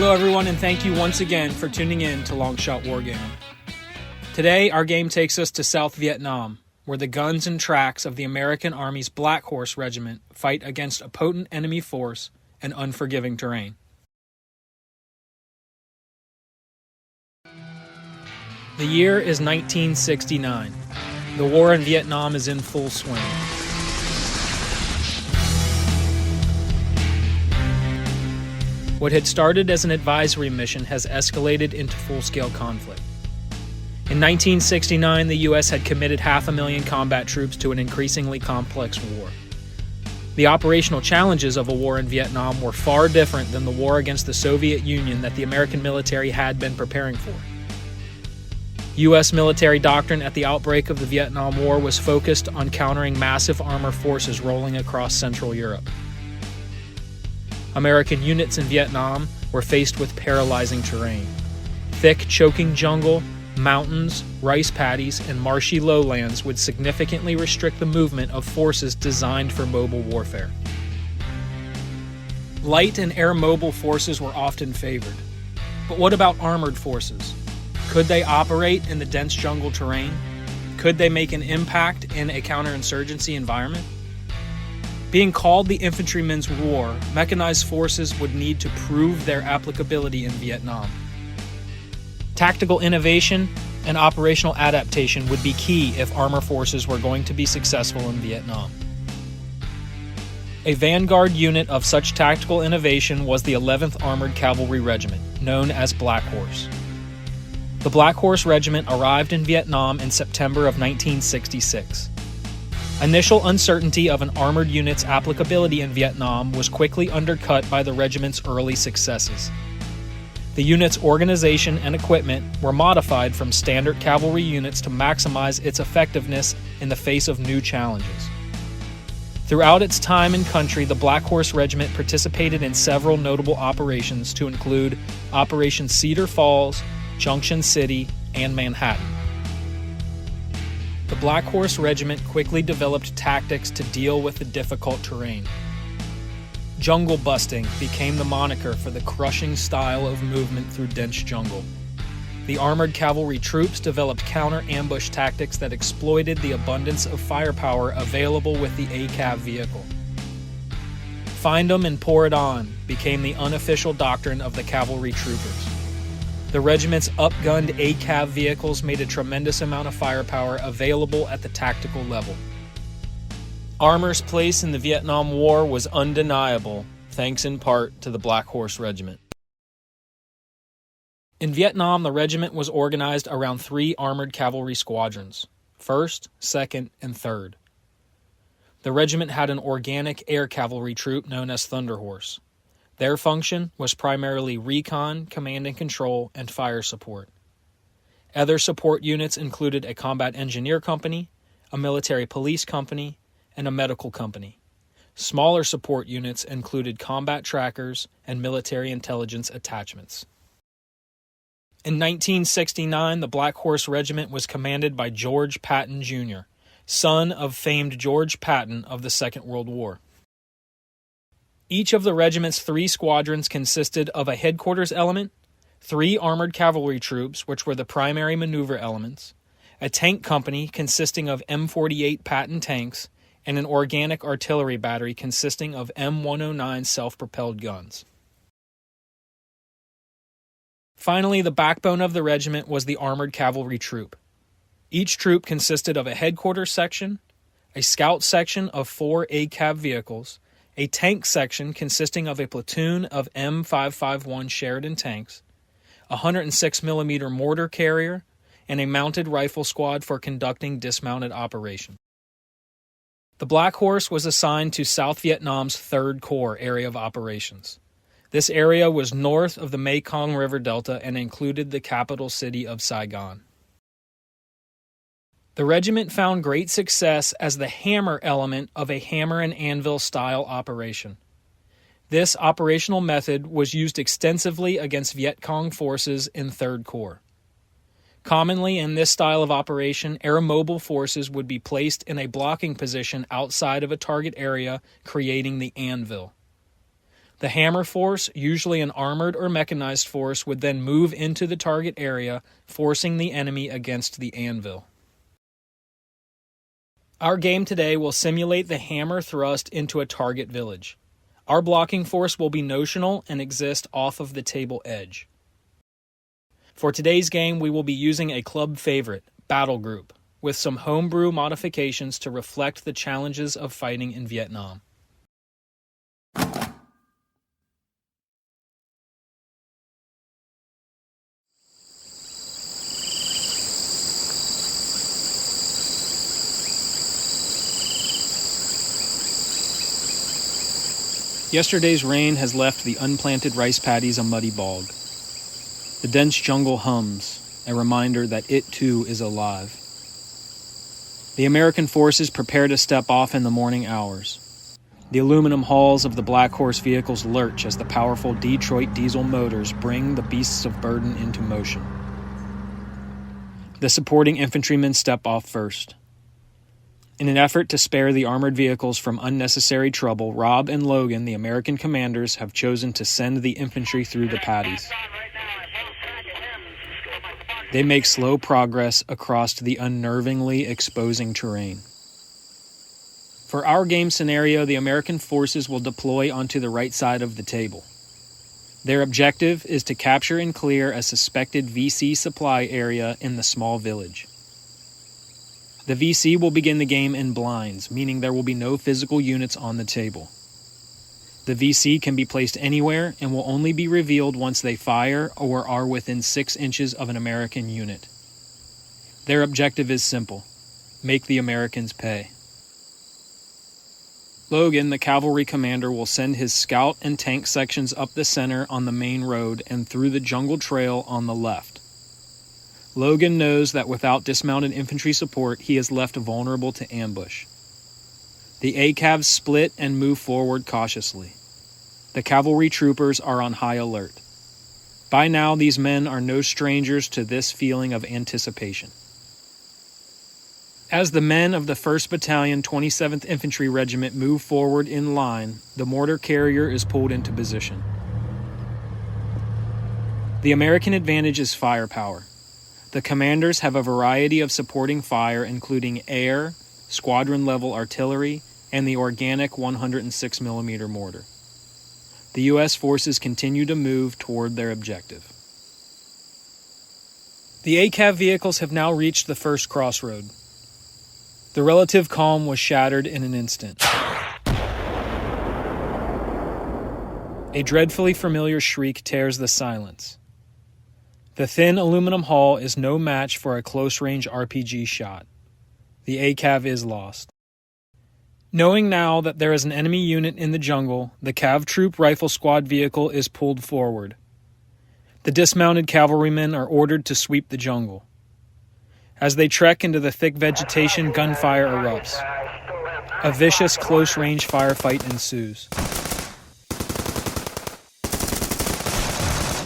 Hello everyone, and thank you once again for tuning in to Longshot Wargaming. Today our game takes us to South Vietnam, where the guns and tracks of the American Army's Black Horse Regiment fight against a potent enemy force and unforgiving terrain. The year is 1969. The war in Vietnam is in full swing. What had started as an advisory mission has escalated into full-scale conflict. In 1969, the U.S. had committed 500,000 combat troops to an increasingly complex war. The operational challenges of a war in Vietnam were far different than the war against the Soviet Union that the American military had been preparing for. U.S. military doctrine at the outbreak of the Vietnam War was focused on countering massive armor forces rolling across Central Europe. American units in Vietnam were faced with paralyzing terrain. Thick, choking jungle, mountains, rice paddies, and marshy lowlands would significantly restrict the movement of forces designed for mobile warfare. Light and air mobile forces were often favored. But what about armored forces? Could they operate in the dense jungle terrain? Could they make an impact in a counterinsurgency environment? Being called the infantryman's war, mechanized forces would need to prove their applicability in Vietnam. Tactical innovation and operational adaptation would be key if armor forces were going to be successful in Vietnam. A vanguard unit of such tactical innovation was the 11th Armored Cavalry Regiment, known as Black Horse. The Black Horse Regiment arrived in Vietnam in September of 1966. Initial uncertainty of an armored unit's applicability in Vietnam was quickly undercut by the regiment's early successes. The unit's organization and equipment were modified from standard cavalry units to maximize its effectiveness in the face of new challenges. Throughout its time in country, the Black Horse Regiment participated in several notable operations to include Operation Cedar Falls, Junction City, and Manhattan. The Black Horse Regiment quickly developed tactics to deal with the difficult terrain. Jungle busting became the moniker for the crushing style of movement through dense jungle. The armored cavalry troops developed counter-ambush tactics that exploited the abundance of firepower available with the ACAV vehicle. Find 'em and pour it on became the unofficial doctrine of the cavalry troopers. The regiment's upgunned ACAV vehicles made a tremendous amount of firepower available at the tactical level. Armor's place in the Vietnam War was undeniable, thanks in part to the Black Horse Regiment. In Vietnam, the regiment was organized around 3 armored cavalry squadrons: 1st, 2nd, and 3rd. The regiment had an organic air cavalry troop known as Thunder Horse. Their function was primarily recon, command and control, and fire support. Other support units included a combat engineer company, a military police company, and a medical company. Smaller support units included combat trackers and military intelligence attachments. In 1969, the Black Horse Regiment was commanded by George Patton, Jr., son of famed George Patton of the Second World War. Each of the regiment's 3 squadrons consisted of a headquarters element, 3 armored cavalry troops, which were the primary maneuver elements, a tank company consisting of M48 Patton tanks, and an organic artillery battery consisting of M109 self-propelled guns. Finally, the backbone of the regiment was the armored cavalry troop. Each troop consisted of a headquarters section, a scout section of 4 ACAV vehicles, a tank section consisting of a platoon of M551 Sheridan tanks, a 106mm mortar carrier, and a mounted rifle squad for conducting dismounted operations. The Black Horse was assigned to South Vietnam's 3rd Corps area of operations. This area was north of the Mekong River Delta and included the capital city of Saigon. The regiment found great success as the hammer element of a hammer and anvil style operation. This operational method was used extensively against Viet Cong forces in 3rd Corps. Commonly in this style of operation, air-mobile forces would be placed in a blocking position outside of a target area, creating the anvil. The hammer force, usually an armored or mechanized force, would then move into the target area, forcing the enemy against the anvil. Our game today will simulate the hammer thrust into a target village. Our blocking force will be notional and exist off of the table edge. For today's game, we will be using a club favorite, Battlegroup, with some homebrew modifications to reflect the challenges of fighting in Vietnam. Yesterday's rain has left the unplanted rice paddies a muddy bog. The dense jungle hums, a reminder that it too is alive. The American forces prepare to step off in the morning hours. The aluminum hulls of the Black Horse vehicles lurch as the powerful Detroit diesel motors bring the beasts of burden into motion. The supporting infantrymen step off first. In an effort to spare the armored vehicles from unnecessary trouble, Rob and Logan, the American commanders, have chosen to send the infantry through the paddies. They make slow progress across the unnervingly exposing terrain. For our game scenario, the American forces will deploy onto the right side of the table. Their objective is to capture and clear a suspected VC supply area in the small village. The VC will begin the game in blinds, meaning there will be no physical units on the table. The VC can be placed anywhere and will only be revealed once they fire or are within 6 inches of an American unit. Their objective is simple: make the Americans pay. Logan, the cavalry commander, will send his scout and tank sections up the center on the main road and through the jungle trail on the left. Logan knows that without dismounted infantry support, he is left vulnerable to ambush. The ACAVs split and move forward cautiously. The cavalry troopers are on high alert. By now, these men are no strangers to this feeling of anticipation. As the men of the 1st Battalion, 27th Infantry Regiment move forward in line, the mortar carrier is pulled into position. The American advantage is firepower. The commanders have a variety of supporting fire, including air, squadron-level artillery, and the organic 106mm mortar. The U.S. forces continue to move toward their objective. The ACAV vehicles have now reached the first crossroad. The relative calm was shattered in an instant. A dreadfully familiar shriek tears the silence. The thin aluminum hull is no match for a close-range RPG shot. The ACAV is lost. Knowing now that there is an enemy unit in the jungle, the Cav Troop Rifle Squad vehicle is pulled forward. The dismounted cavalrymen are ordered to sweep the jungle. As they trek into the thick vegetation, gunfire erupts. A vicious close-range firefight ensues.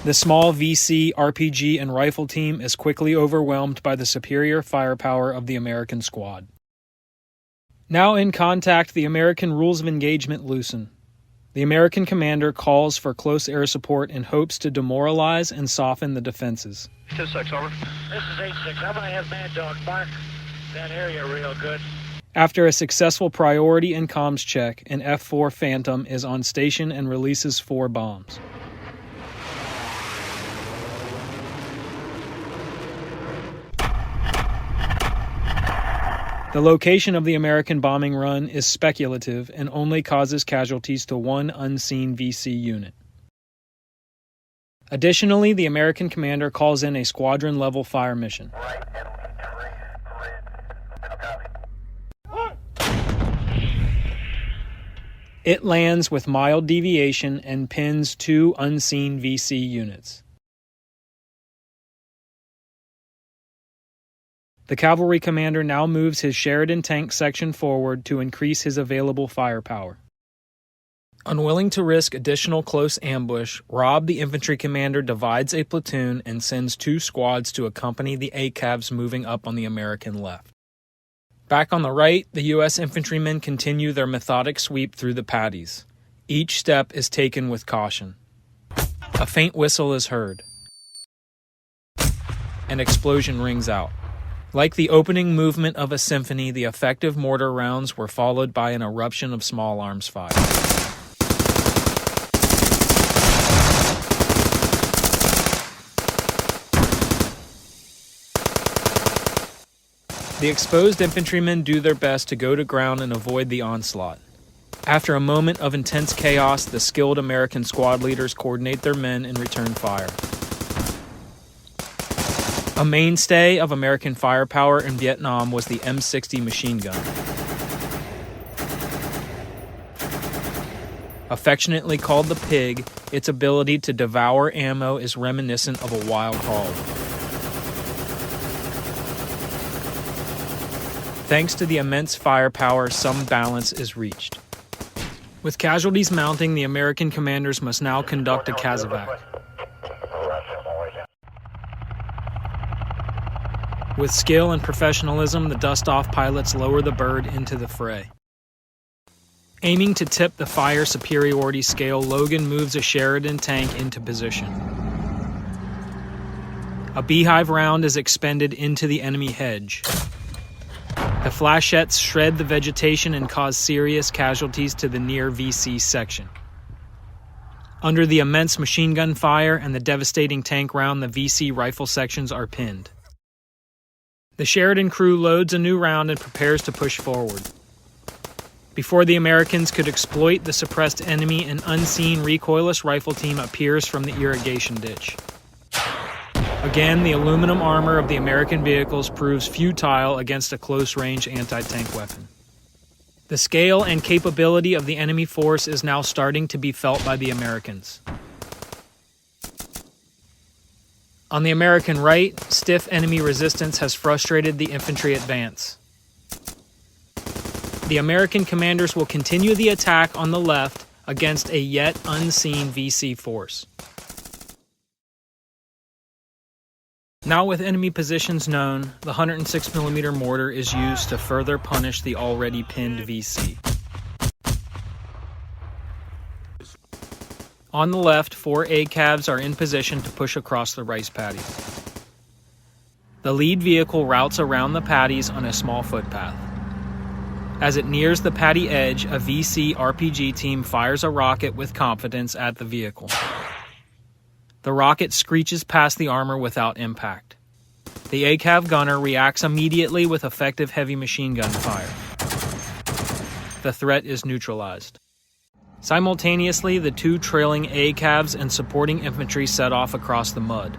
The small VC, RPG, and rifle team is quickly overwhelmed by the superior firepower of the American squad. Now in contact, the American rules of engagement loosen. The American commander calls for close air support in hopes to demoralize and soften the defenses. 2-6, over. This is 8-6. I'm going to have Mad Dog mark that area real good. After a successful priority and comms check, an F-4 Phantom is on station and releases 4 bombs. The location of the American bombing run is speculative and only causes casualties to 1 unseen VC unit. Additionally, the American commander calls in a squadron-level fire mission. It lands with mild deviation and pins 2 unseen VC units. The cavalry commander now moves his Sheridan tank section forward to increase his available firepower. Unwilling to risk additional close ambush, Rob, the infantry commander, divides a platoon and sends 2 squads to accompany the ACAVs moving up on the American left. Back on the right, the U.S. infantrymen continue their methodic sweep through the paddies. Each step is taken with caution. A faint whistle is heard. An explosion rings out. Like the opening movement of a symphony, the effective mortar rounds were followed by an eruption of small arms fire. The exposed infantrymen do their best to go to ground and avoid the onslaught. After a moment of intense chaos, the skilled American squad leaders coordinate their men and return fire. A mainstay of American firepower in Vietnam was the M60 machine gun. Affectionately called the Pig, its ability to devour ammo is reminiscent of a wild hog. Thanks to the immense firepower, some balance is reached. With casualties mounting, the American commanders must now conduct a casevac. With skill and professionalism, the dust-off pilots lower the bird into the fray. Aiming to tip the fire superiority scale, Logan moves a Sheridan tank into position. A beehive round is expended into the enemy hedge. The flashettes shred the vegetation and cause serious casualties to the near VC section. Under the immense machine gun fire and the devastating tank round, the VC rifle sections are pinned. The Sheridan crew loads a new round and prepares to push forward. Before the Americans could exploit the suppressed enemy, an unseen recoilless rifle team appears from the irrigation ditch. Again, the aluminum armor of the American vehicles proves futile against a close-range anti-tank weapon. The scale and capability of the enemy force is now starting to be felt by the Americans. On the American right, stiff enemy resistance has frustrated the infantry advance. The American commanders will continue the attack on the left against a yet unseen VC force. Now with enemy positions known, the 106mm mortar is used to further punish the already pinned VC. On the left, 4 ACAVs are in position to push across the rice paddy. The lead vehicle routes around the paddies on a small footpath. As it nears the paddy edge, a VC RPG team fires a rocket with confidence at the vehicle. The rocket screeches past the armor without impact. The ACAV gunner reacts immediately with effective heavy machine gun fire. The threat is neutralized. Simultaneously, the 2 trailing ACAVs and supporting infantry set off across the mud.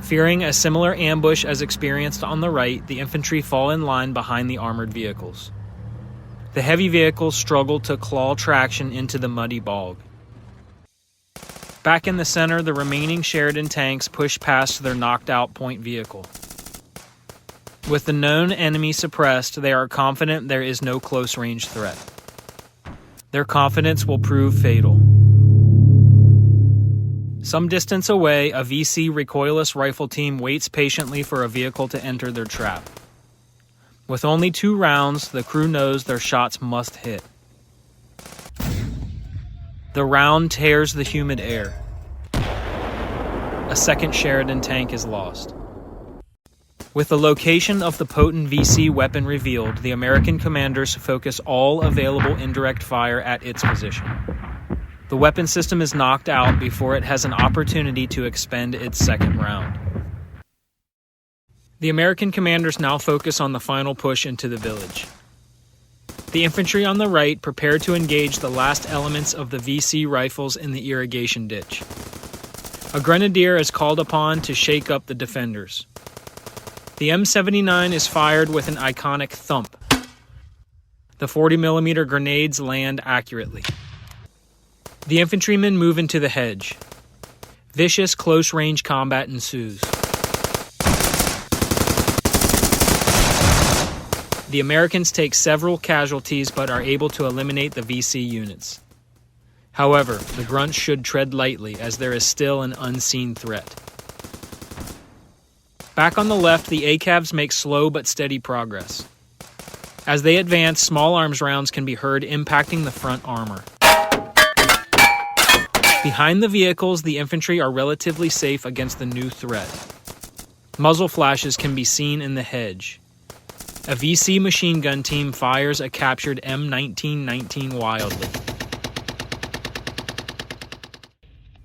Fearing a similar ambush as experienced on the right, the infantry fall in line behind the armored vehicles. The heavy vehicles struggle to claw traction into the muddy bog. Back in the center, the remaining Sheridan tanks push past their knocked-out point vehicle. With the known enemy suppressed, they are confident there is no close-range threat. Their confidence will prove fatal. Some distance away, a VC recoilless rifle team waits patiently for a vehicle to enter their trap. With only 2 rounds, the crew knows their shots must hit. The round tears the humid air. A second Sheridan tank is lost. With the location of the potent VC weapon revealed, the American commanders focus all available indirect fire at its position. The weapon system is knocked out before it has an opportunity to expend its second round. The American commanders now focus on the final push into the village. The infantry on the right prepare to engage the last elements of the VC rifles in the irrigation ditch. A grenadier is called upon to shake up the defenders. The M79 is fired with an iconic thump. The 40mm grenades land accurately. The infantrymen move into the hedge. Vicious close-range combat ensues. The Americans take several casualties but are able to eliminate the VC units. However, the grunts should tread lightly as there is still an unseen threat. Back on the left, the ACAVs make slow but steady progress. As they advance, small arms rounds can be heard impacting the front armor. Behind the vehicles, the infantry are relatively safe against the new threat. Muzzle flashes can be seen in the hedge. A VC machine gun team fires a captured M1919 wildly.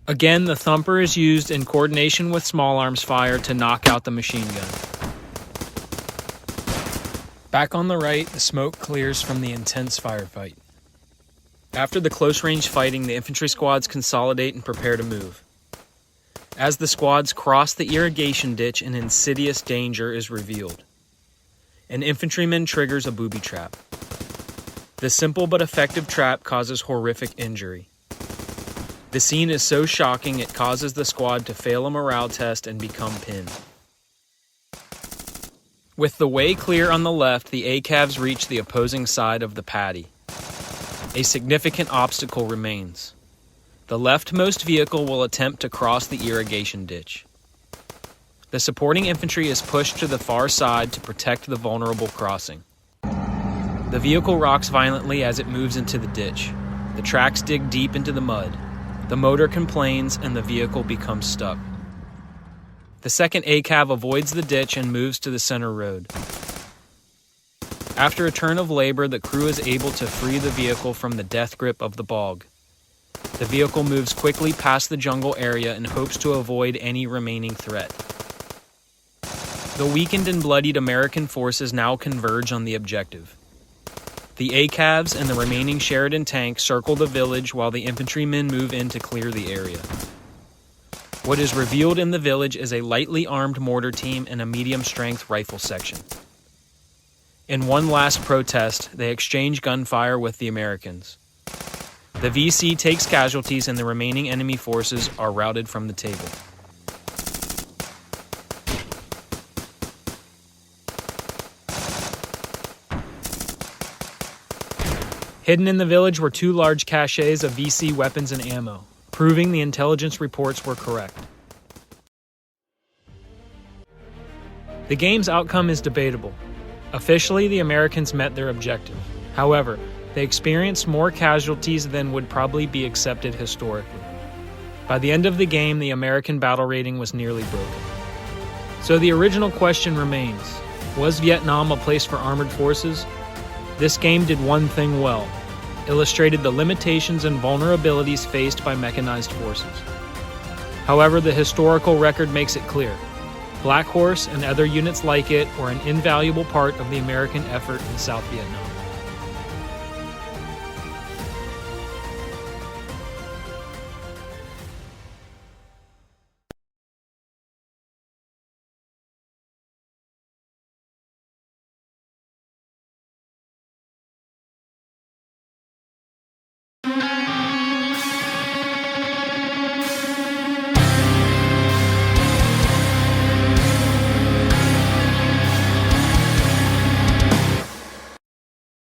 Again, the thumper is used in coordination with small arms fire to knock out the machine gun. Back on the right, the smoke clears from the intense firefight. After the close-range fighting, the infantry squads consolidate and prepare to move. As the squads cross the irrigation ditch, an insidious danger is revealed. An infantryman triggers a booby trap. The simple but effective trap causes horrific injury. The scene is so shocking it causes the squad to fail a morale test and become pinned. With the way clear on the left, the ACAVs reach the opposing side of the paddy. A significant obstacle remains. The leftmost vehicle will attempt to cross the irrigation ditch. The supporting infantry is pushed to the far side to protect the vulnerable crossing. The vehicle rocks violently as it moves into the ditch. The tracks dig deep into the mud. The motor complains and the vehicle becomes stuck. The second ACAV avoids the ditch and moves to the center road. After a turn of labor, the crew is able to free the vehicle from the death grip of the bog. The vehicle moves quickly past the jungle area and hopes to avoid any remaining threat. The weakened and bloodied American forces now converge on the objective. The ACAVs and the remaining Sheridan tank circle the village while the infantrymen move in to clear the area. What is revealed in the village is a lightly armed mortar team and a medium-strength rifle section. In one last protest, they exchange gunfire with the Americans. The VC takes casualties and the remaining enemy forces are routed from the table. Hidden in the village were 2 large caches of VC weapons and ammo, proving the intelligence reports were correct. The game's outcome is debatable. Officially, the Americans met their objective. However, they experienced more casualties than would probably be accepted historically. By the end of the game, the American battle rating was nearly broken. So the original question remains, was Vietnam a place for armored forces? This game did one thing well: illustrated the limitations and vulnerabilities faced by mechanized forces. However, the historical record makes it clear. Black Horse and other units like it were an invaluable part of the American effort in South Vietnam.